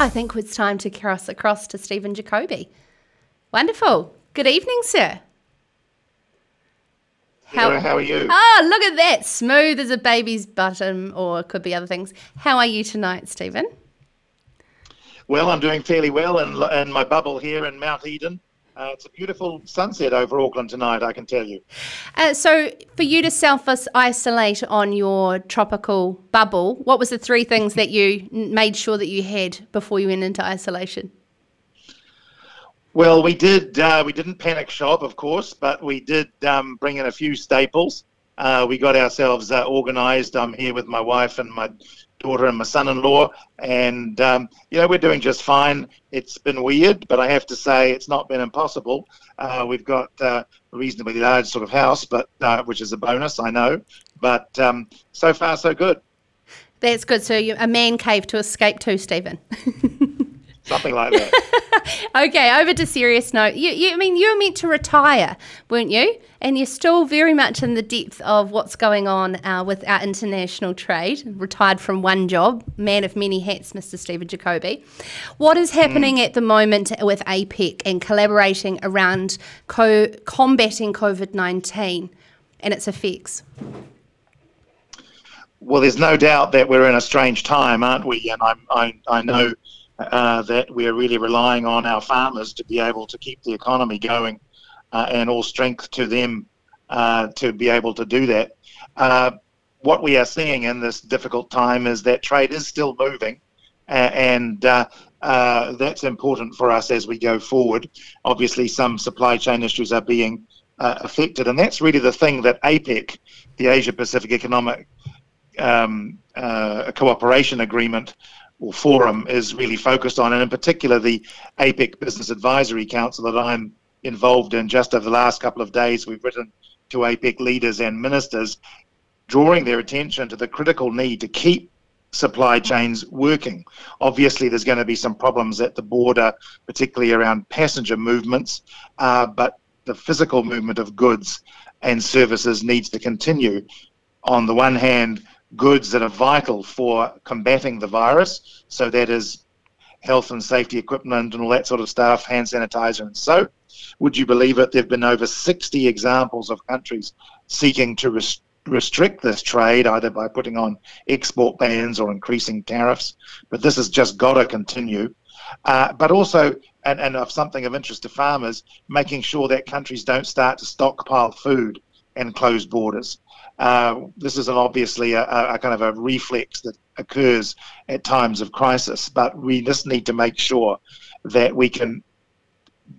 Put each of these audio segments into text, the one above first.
I think it's time to cross across to Stephen Jacobi. Wonderful. Good evening, sir. How are you? Oh, look at that. Smooth as a baby's bottom, or it could be other things. How are you tonight, Stephen? Well, I'm doing fairly well in my bubble here in Mount Eden. It's a beautiful sunset over Auckland tonight, I can tell you. So for you to self-isolate on your tropical bubble, what was the 3 things that you made sure that you had before you went into isolation? Well, we didn't panic shop, of course, but we did bring in a few staples. We got ourselves organised. I'm here with my wife and my daughter and my son-in-law, and we're doing just fine. It's been weird, but I have to say it's not been impossible. We've got a reasonably large sort of house, but which is a bonus, I know. But so far, so good. That's good. So you're a man cave to escape to, Stephen. Something like that. Okay, over to serious note. You were meant to retire, weren't you? And you're still very much in the depth of what's going on with our international trade. Retired from one job, man of many hats, Mr. Stephen Jacobi. What is happening at the moment with APEC and collaborating around combating COVID-19 and its effects? Well, there's no doubt that we're in a strange time, aren't we? And I know that we're really relying on our farmers to be able to keep the economy going, and all strength to them to be able to do that. What we are seeing in this difficult time is that trade is still moving, and that's important for us as we go forward. Obviously, some supply chain issues are being affected, and that's really the thing that APEC, the Asia-Pacific Economic Cooperation Agreement, or forum, is really focused on, and in particular the APEC Business Advisory Council that I'm involved in. Just over the last couple of days, we've written to APEC leaders and ministers, drawing their attention to the critical need to keep supply chains working. Obviously, there's going to be some problems at the border, particularly around passenger movements, but the physical movement of goods and services needs to continue. On the one hand, goods that are vital for combating the virus, so that is health and safety equipment and all that sort of stuff, hand sanitizer and soap. Would you believe it? There have been over 60 examples of countries seeking to restrict this trade, either by putting on export bans or increasing tariffs. But this has just got to continue. But also, and of something of interest to farmers, making sure that countries don't start to stockpile food and close borders. This is obviously a kind of a reflex that occurs at times of crisis, but we just need to make sure that we can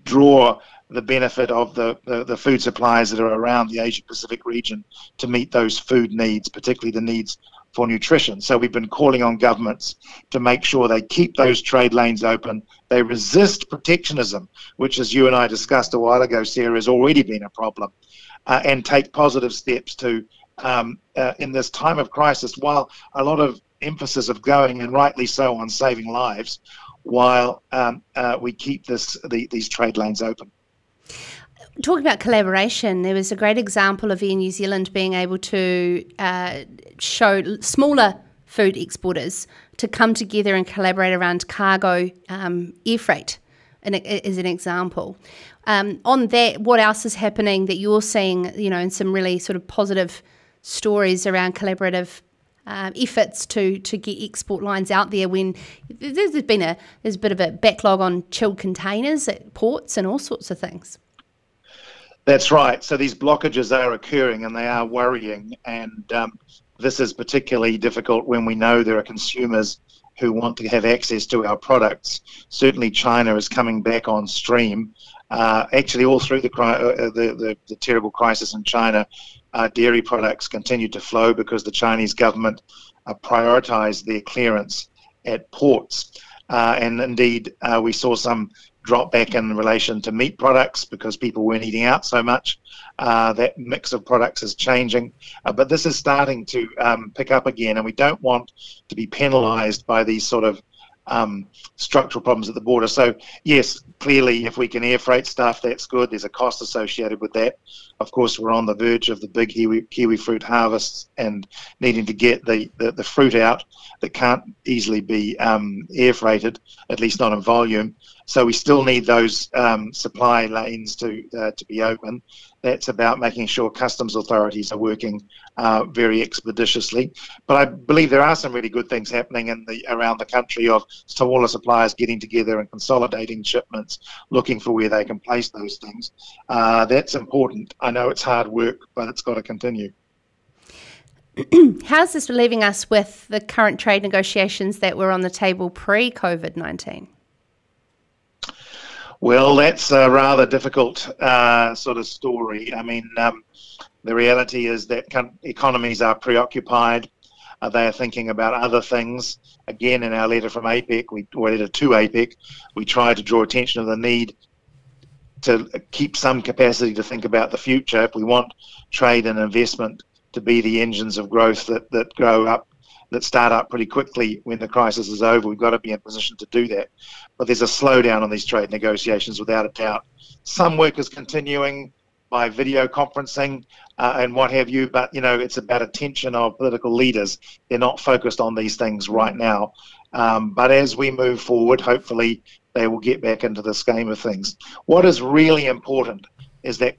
draw the benefit of the food supplies that are around the Asia-Pacific region to meet those food needs, particularly the needs for nutrition. So we've been calling on governments to make sure they keep those trade lanes open. They resist protectionism, which, as you and I discussed a while ago, Sarah, has already been a problem, and take positive steps to in this time of crisis, while a lot of emphasis of going, and rightly so, on saving lives, while we keep these trade lanes open. Talking about collaboration, there was a great example of Air New Zealand being able to show smaller food exporters to come together and collaborate around cargo air freight, as an example. On that, what else is happening that you're seeing, in some really sort of positive stories around collaborative efforts to get export lines out there, when there's a bit of a backlog on chilled containers at ports and all sorts of things? That's right. So these blockages are occurring, and they are worrying, and this is particularly difficult when we know there are consumers who want to have access to our products. Certainly China is coming back on stream. Actually, all through the terrible crisis in China, dairy products continued to flow because the Chinese government prioritised their clearance at ports. And indeed, we saw some drop back in relation to meat products because people weren't eating out so much. That mix of products is changing, but this is starting to pick up again, and we don't want to be penalised by these sort of structural problems at the border. So yes, clearly if we can air freight stuff, that's good. There's a cost associated with that. Of course, we're on the verge of the big kiwi fruit harvests and needing to get the fruit out that can't easily be air freighted, at least not in volume. So we still need those supply lanes to be open. That's about making sure customs authorities are working very expeditiously. But I believe there are some really good things happening around the country of smaller suppliers getting together and consolidating shipments, looking for where they can place those things. That's important. I know it's hard work, but it's got to continue. How's this leaving us with the current trade negotiations that were on the table pre-COVID-19? Well, that's a rather difficult sort of story. I mean, the reality is that economies are preoccupied. They are thinking about other things. Again, in our letter from APEC, letter to APEC, we try to draw attention to the need to keep some capacity to think about the future. If we want trade and investment to be the engines of growth that start up pretty quickly when the crisis is over, we've got to be in a position to do that. But there's a slowdown on these trade negotiations without a doubt. Some work is continuing by video conferencing and what have you, but it's about attention of political leaders. They're not focused on these things right now. But as we move forward, hopefully they will get back into the scheme of things. What is really important is that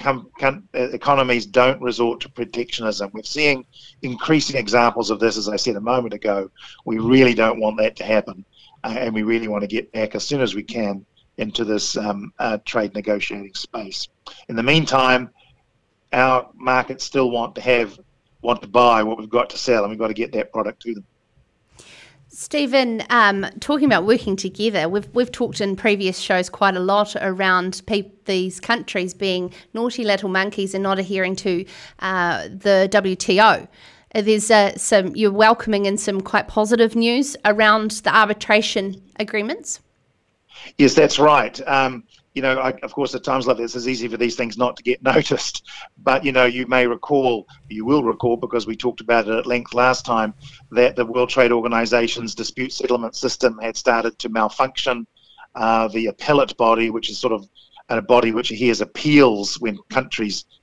economies don't resort to protectionism. We're seeing increasing examples of this, as I said a moment ago. We really don't want that to happen, and we really want to get back as soon as we can into this trade negotiating space. In the meantime, our markets still want to buy what we've got to sell, and we've got to get that product to them. Stephen, talking about working together, we've talked in previous shows quite a lot around these countries being naughty little monkeys and not adhering to the WTO. There's you're welcoming in some quite positive news around the arbitration agreements. Yes, that's right. Of course, at times like this, it's easy for these things not to get noticed. But, you will recall, because we talked about it at length last time, that the World Trade Organization's dispute settlement system had started to malfunction. The appellate body, which is sort of a body which hears appeals when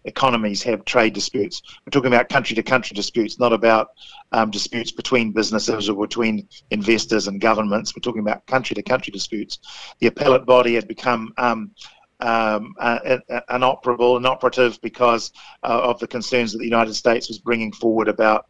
economies have trade disputes. We're talking about country-to-country disputes, not about disputes between businesses or between investors and governments. We're talking about country-to-country disputes. The appellate body had become inoperative because of the concerns that the United States was bringing forward about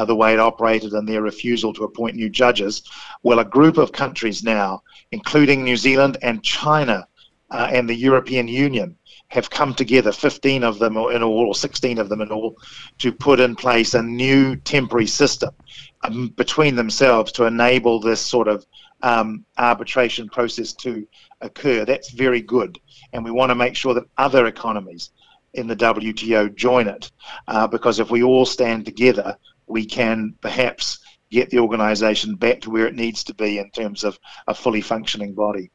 the way it operated and their refusal to appoint new judges. Well, a group of countries now, including New Zealand and China, and the European Union, have come together, 15 of them in all, or 16 of them in all, to put in place a new temporary system between themselves to enable this sort of arbitration process to occur. That's very good, and we want to make sure that other economies in the WTO join it, because if we all stand together, we can perhaps get the organisation back to where it needs to be in terms of a fully functioning body.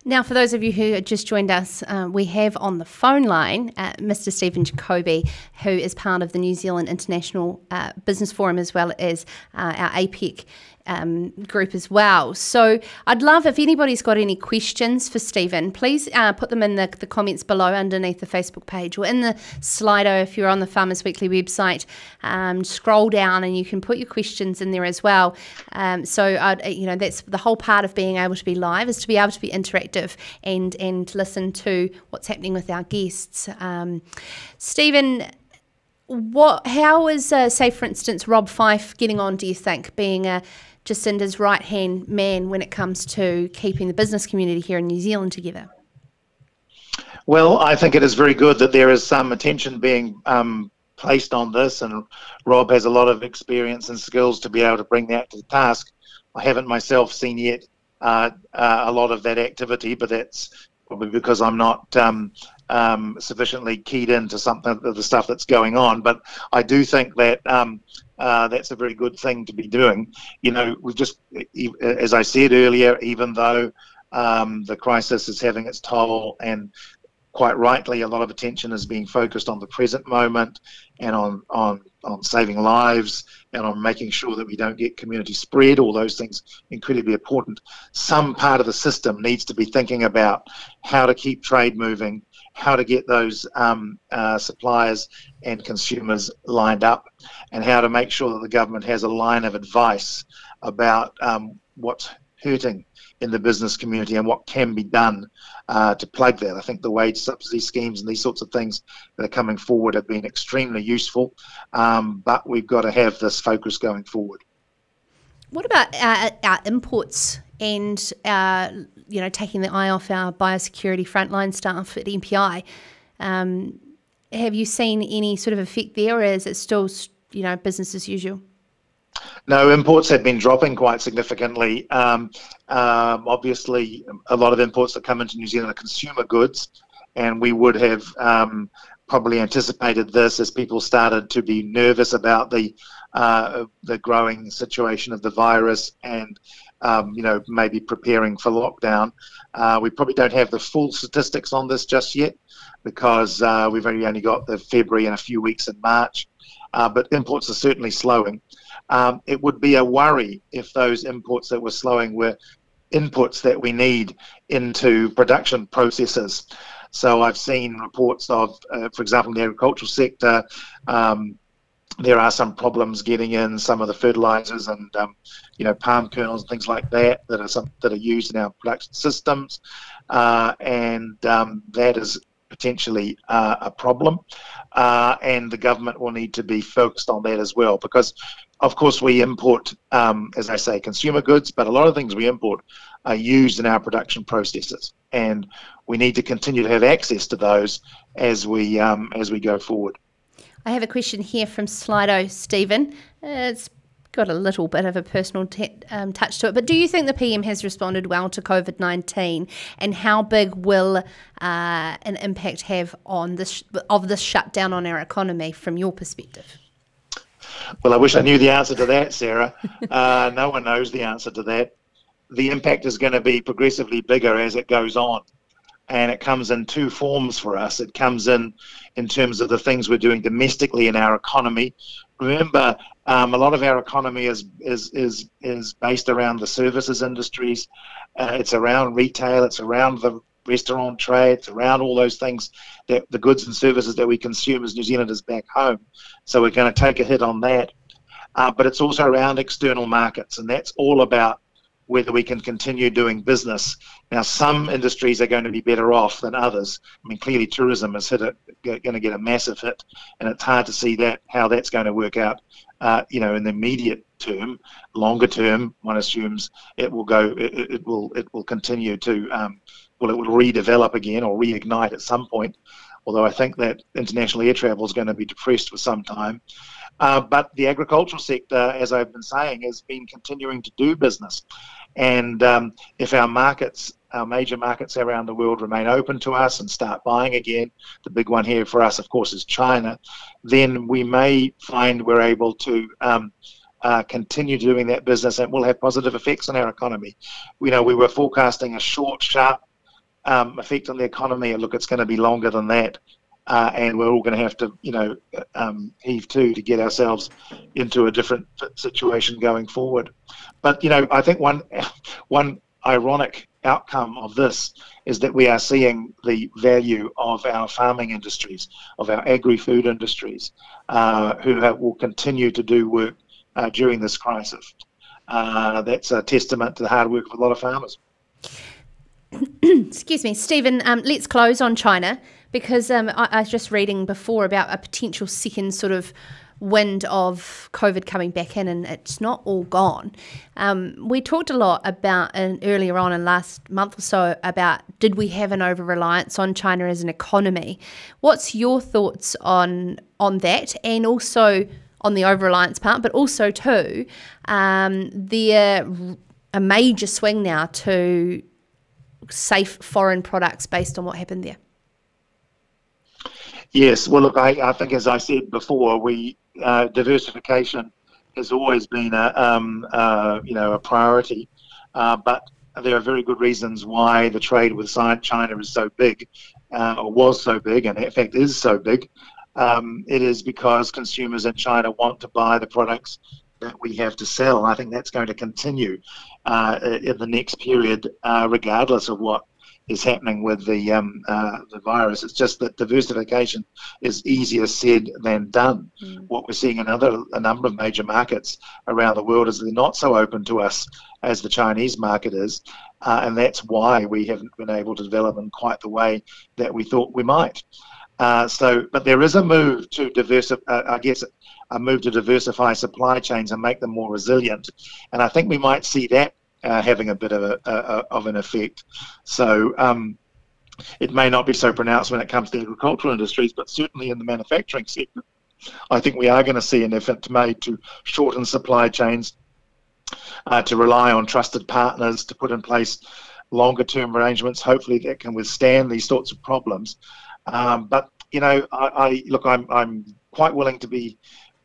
Now, for those of you who just joined us, we have on the phone line Mr. Stephen Jacobi, who is part of the New Zealand International Business Forum, as well as our APEC group as well. So I'd love, if anybody's got any questions for Stephen, please put them in the comments below underneath the Facebook page or in the Slido if you're on the Farmers Weekly website. Scroll down and you can put your questions in there as well. That's the whole part of being able to be live, is to be able to be interactive and listen to what's happening with our guests. Stephen, how is, say, for instance, Rob Fyfe getting on, do you think, being Jacinda's right-hand man when it comes to keeping the business community here in New Zealand together? Well, I think it is very good that there is some attention being placed on this, and Rob has a lot of experience and skills to be able to bring that to the task. I haven't myself seen yet a lot of that activity, but that's probably because I'm not sufficiently keyed into something of the stuff that's going on. But I do think that that's a very good thing to be doing. We've just, as I said earlier, even though the crisis is having its toll, and quite rightly a lot of attention is being focused on the present moment and on saving lives and on making sure that we don't get community spread, all those things incredibly important. Some part of the system needs to be thinking about how to keep trade moving, how to get those suppliers and consumers lined up, and how to make sure that the government has a line of advice about what's hurting in the business community and what can be done to plug that. I think the wage subsidy schemes and these sorts of things that are coming forward have been extremely useful, but we've got to have this focus going forward. What about our imports and taking the eye off our biosecurity frontline staff at MPI? Have you seen any sort of effect there, or is it still business as usual? No, imports have been dropping quite significantly. Obviously, a lot of imports that come into New Zealand are consumer goods, and we would have probably anticipated this as people started to be nervous about the growing situation of the virus and maybe preparing for lockdown. We probably don't have the full statistics on this just yet, because we've only got the February and a few weeks in March, but imports are certainly slowing. It would be a worry if those imports that were slowing were inputs that we need into production processes. So I've seen reports of, for example, in the agricultural sector, there are some problems getting in some of the fertilizers and palm kernels and things like that that are used in our production systems, and that is potentially a problem, and the government will need to be focused on that as well, because of course we import, as I say, consumer goods, but a lot of things we import are used in our production processes, and we need to continue to have access to those as we go forward. I have a question here from Slido, Stephen. It's got a little bit of a personal touch to it, but do you think the PM has responded well to COVID-19, and how big will an impact have on this shutdown on our economy from your perspective? Well, I wish I knew the answer to that, Sarah. No one knows the answer to that. The impact is going to be progressively bigger as it goes on, and it comes in two forms for us. It comes in terms of the things we're doing domestically in our economy. Remember, a lot of our economy is based around the services industries. It's around retail. It's around the restaurant trade. It's around all those things, that the goods and services that we consume as New Zealanders back home. So we're going to take a hit on that. But it's also around external markets, and that's all about whether we can continue doing business. Now, some industries are going to be better off than others. I mean, clearly tourism is going to get a massive hit, and it's hard to see how that's going to work out, in the immediate term. Longer term, one assumes it will continue to, it will redevelop again or reignite at some point, although I think that international air travel is going to be depressed for some time. But the agricultural sector, as I've been saying, has been continuing to do business. And if our major markets around the world remain open to us and start buying again, the big one here for us, of course, is China, then we may find we're able to continue doing that business, and will have positive effects on our economy. We were forecasting a short, sharp effect on the economy, and look, it's going to be longer than that. And we're all going to have to, heave to get ourselves into a different situation going forward. But, I think one ironic outcome of this is that we are seeing the value of our farming industries, of our agri-food industries, who will continue to do work during this crisis. That's a testament to the hard work of a lot of farmers. Excuse me, Stephen, let's close on China, because I was just reading before about a potential second sort of wind of COVID coming back in, and it's not all gone. We talked a lot about earlier on in last month or so about, did we have an over-reliance on China as an economy? What's your thoughts on that, and also on the over-reliance part, but also too, a major swing now to safe foreign products based on what happened there? Yes, well, look, I think, as I said before, diversification has always been a priority, but there are very good reasons why the trade with China is so big, or was so big, and in fact is so big. It is because consumers in China want to buy the products that we have to sell. I think that's going to continue in the next period, regardless of what is happening with the virus. It's just that diversification is easier said than done. What we're seeing in a number of major markets around the world is they're not so open to us as the Chinese market is, and that's why we haven't been able to develop in quite the way that we thought we might. But there is a move to diversify supply chains and make them more resilient, and I think we might see that having a bit of an effect. So it may not be so pronounced when it comes to agricultural industries, but certainly in the manufacturing sector, I think we are going to see an effort made to shorten supply chains, to rely on trusted partners, to put in place longer-term arrangements, hopefully that can withstand these sorts of problems. But I'm quite willing to be.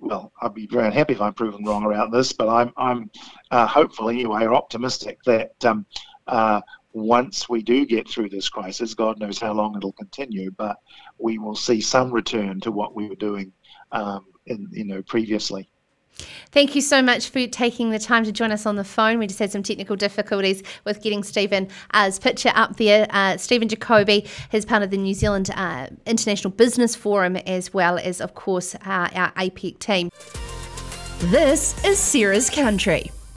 Well, I'd be very unhappy if I'm proven wrong around this, but I'm hopeful anyway, or optimistic that once we do get through this crisis, God knows how long it'll continue, but we will see some return to what we were doing, previously. Thank you so much for taking the time to join us on the phone. We just had some technical difficulties with getting Stephen's picture up there. Stephen Jacobi is part of the New Zealand International Business Forum, as well as, of course, our APEC team. This is Sarah's Country.